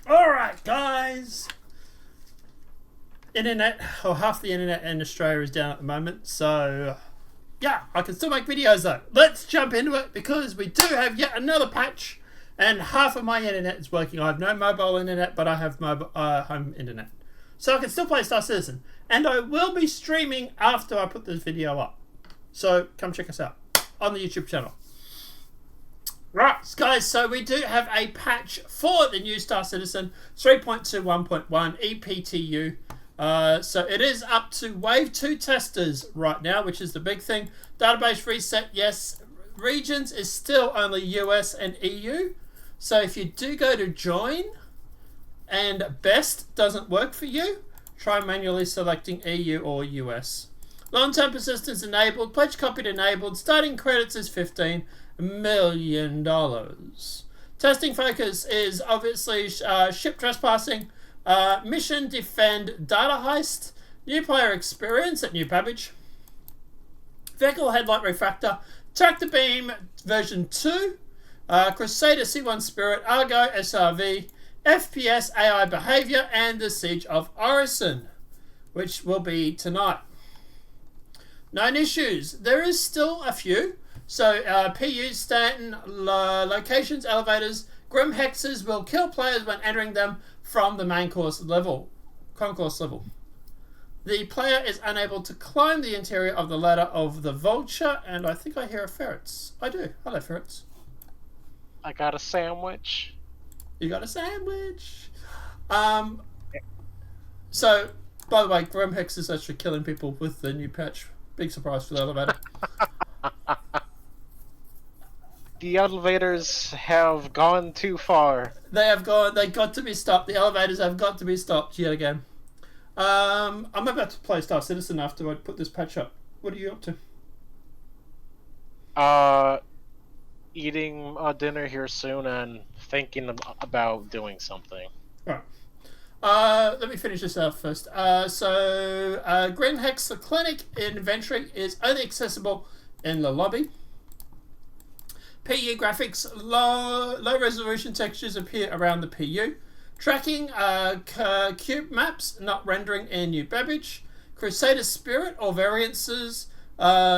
Alright, guys. Internet, or half the internet in Australia is down at the moment, so yeah, I can still make videos though. Let's jump into it because we do have yet another patch, and half of my internet is working. I have no mobile internet, but I have mobile home internet, so I can still play Star Citizen, and I will be streaming after I put this video up. So come check us out on the YouTube channel. Right, guys, so we do have a patch for the new Star Citizen 3.21.1 EPTU. So it is up to Wave 2 testers right now, which is the big thing. Database reset, yes. Regions is still only US and EU. So if you do go to join and best doesn't work for you, try manually selecting EU or US. Long-term persistence enabled, pledge copied enabled, starting credits is $15 million. Testing focus is obviously ship trespassing, mission defend data heist, new player experience at New Babbage, vehicle headlight refractor, tractor beam version 2, Crusader C1 Spirit, Argo SRV, FPS AI behavior, and the Siege of Orison, which will be tonight. Known issues. There is still a few. So PU, Stanton, locations, elevators, Grim Hexes will kill players when entering them from the main concourse level. The player is unable to climb the interior of the ladder of the Vulture, and I think I hear a ferrets. I do. Hello, ferrets. I got a sandwich. You got a sandwich. So, by the way, Grim Hex is actually killing people with the new patch. Big surprise for the elevator. The elevators have gone too far. They have gone. They got to be stopped. The elevators have got to be stopped yet again. I'm about to play Star Citizen after I put this patch up. What are you up to? Eating dinner here soon and thinking about doing something. Right. Let me finish this out first. Green Hex, the clinic inventory is only accessible in the lobby. PU graphics, low resolution textures appear around the PU. Tracking, cube maps not rendering in New Babbage. Crusader Spirit or variances.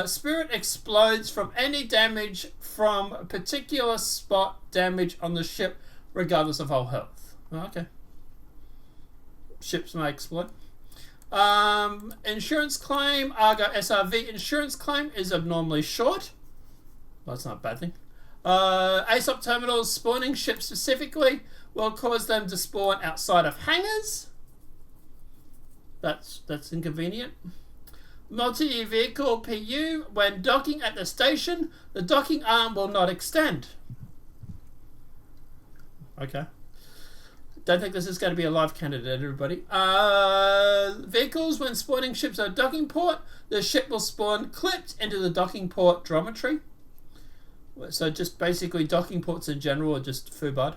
Spirit explodes from any damage from a particular spot damage on the ship, regardless of whole health. Okay. Ships may explode. Insurance claim, Argo SRV insurance claim is abnormally short. Well, that's not a bad thing. ASOP terminals spawning ships specifically will cause them to spawn outside of hangars. That's inconvenient. Multi-vehicle PU, when docking at the station, the docking arm will not extend. Okay. Don't think this is going to be a live candidate, everybody. Vehicles, when spawning ships at a docking port, the ship will spawn clipped into the docking port geometry. So just basically docking ports in general are just FUBAD.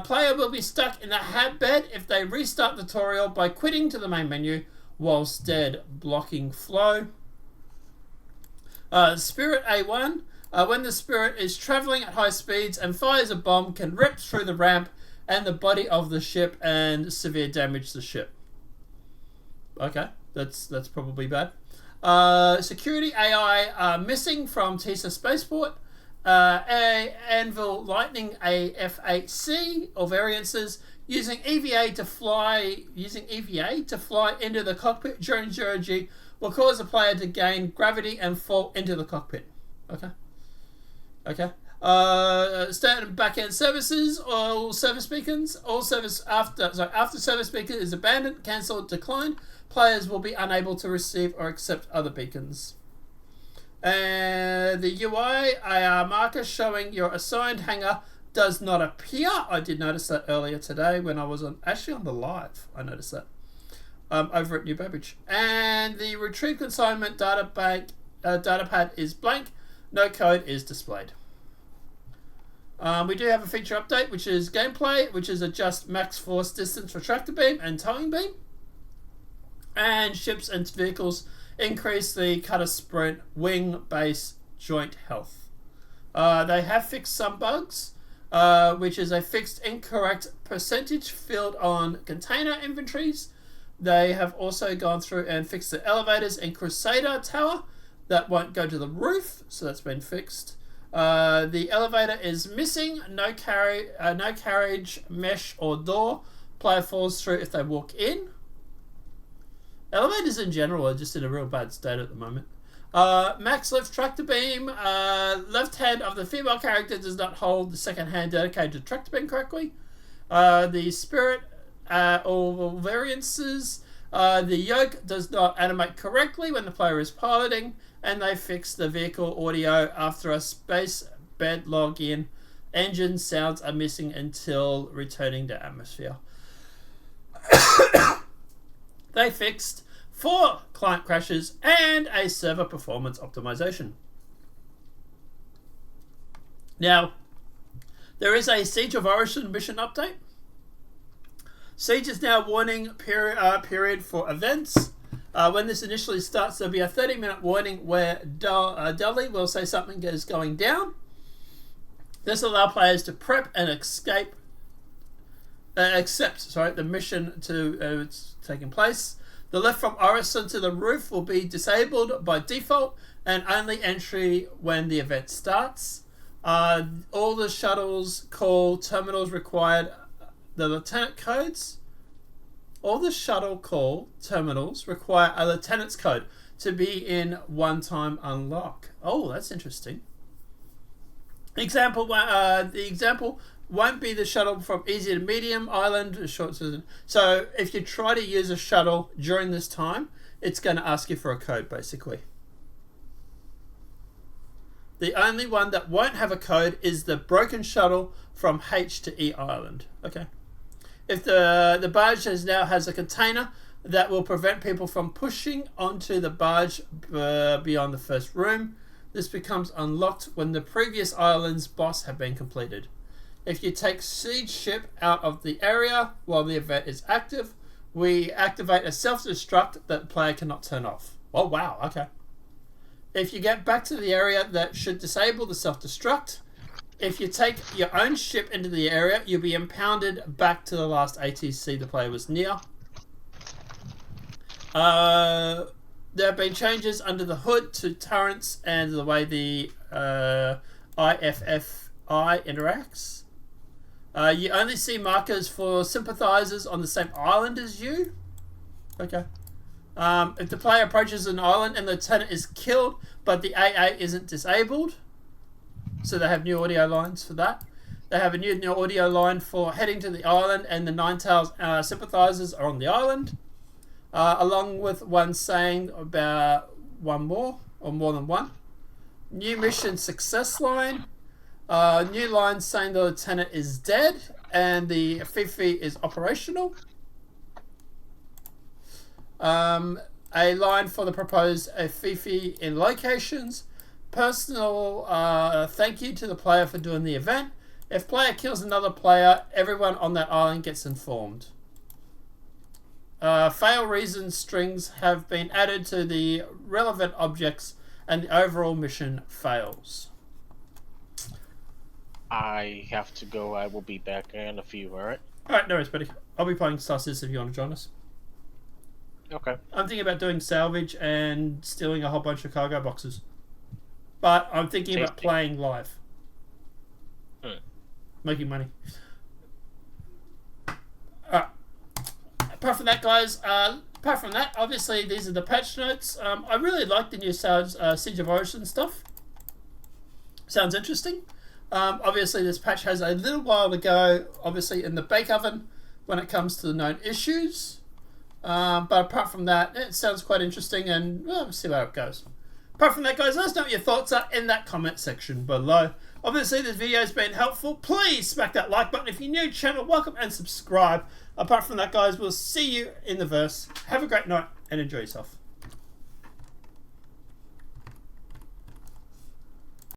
Player will be stuck in the hab bed if they restart the tutorial by quitting to the main menu whilst dead, blocking flow. Spirit A1, when the Spirit is travelling at high speeds and fires a bomb, can rip through the ramp and the body of the ship and severe damage the ship. Okay, that's probably bad. Security AI missing from TISA spaceport. Anvil Lightning AF8C or variances using EVA to fly into the cockpit during zero G will cause the player to gain gravity and fall into the cockpit. Okay. Standard backend services, all service beacons, after service beacon is abandoned, cancelled, declined, players will be unable to receive or accept other beacons. And the UI AR marker showing your assigned hangar does not appear. I did notice that earlier today when I was on the live. I noticed that over at New Babbage. And the retrieve consignment data pad is blank. No code is displayed. We do have a feature update, which is gameplay, which is adjust max force distance for tractor beam and towing beam. And ships and vehicles increase the cutter sprint wing base joint health. They have fixed some bugs. which is a fixed incorrect percentage field on container inventories. They have also gone through and fixed the elevators in Crusader Tower that won't go to the roof, so that's been fixed. The elevator is missing, no carriage, mesh, or door. Player falls through if they walk in. Elevators in general are just in a real bad state at the moment. Max lift tractor beam. Left hand of the female character does not hold the second hand dedicated to tractor beam correctly. The spirit or variances. The yoke does not animate correctly when the player is piloting, and they fix the vehicle audio after a space bed login. Engine sounds are missing until returning to atmosphere. They fixed 4 client crashes and a server performance optimization. Now, there is a Siege of Origin mission update. Siege is now warning period for events. When this initially starts, there'll be a 30-minute warning where Dolly will say something is going down. This will allow players to prep and accept the mission to it's taking place. The lift from Orison to the roof will be disabled by default and only entry when the event starts. All the shuttles call terminals required the lieutenant codes. All the shuttle call terminals require a lieutenant's code to be in one-time unlock. Oh, that's interesting. The example won't be the shuttle from easy to medium island short season. So if you try to use a shuttle during this time, it's going to ask you for a code basically. The only one that won't have a code is the broken shuttle from H to E island. Okay. If the barge now has a container that will prevent people from pushing onto the barge beyond the first room, this becomes unlocked when the previous island's boss have been completed. If you take Siege Ship out of the area while the event is active, we activate a self-destruct that the player cannot turn off. Oh wow, okay. If you get back to the area, that should disable the self-destruct. If you take your own ship into the area, you'll be impounded back to the last ATC the player was near. There have been changes under the hood to turrets and the way the IFFI interacts. You only see markers for sympathizers on the same island as you. Okay. If the player approaches an island and the lieutenant is killed, but the AA isn't disabled, so they have new audio lines for that. They have a new audio line for heading to the island, and the Ninetales sympathizers are on the island, along with one saying about one more or more than one. New mission success line. New line saying the lieutenant is dead and the Fifi is operational. A line for the proposed Fifi in locations. Personal thank you to the player for doing the event. If player kills another player, everyone on that island gets informed. Fail reason strings have been added to the relevant objects and the overall mission fails. I have to go. I will be back in a few, alright? Alright, no worries, buddy. I'll be playing Star Citizen if you want to join us. Okay. I'm thinking about doing salvage and stealing a whole bunch of cargo boxes. But I'm thinking about playing live. Making money. Apart from that, guys, obviously these are the patch notes. I really like the new Siege of Origin stuff. Sounds interesting. Obviously this patch has a little while to go, obviously in the bake oven when it comes to the known issues. But apart from that, it sounds quite interesting, and we'll see how it goes. Apart from that, guys, let us know what your thoughts are in that comment section below. Obviously, this video has been helpful. Please smack that like button. If you're new to the channel, welcome and subscribe. Apart from that, guys, we'll see you in the verse. Have a great night and enjoy yourself.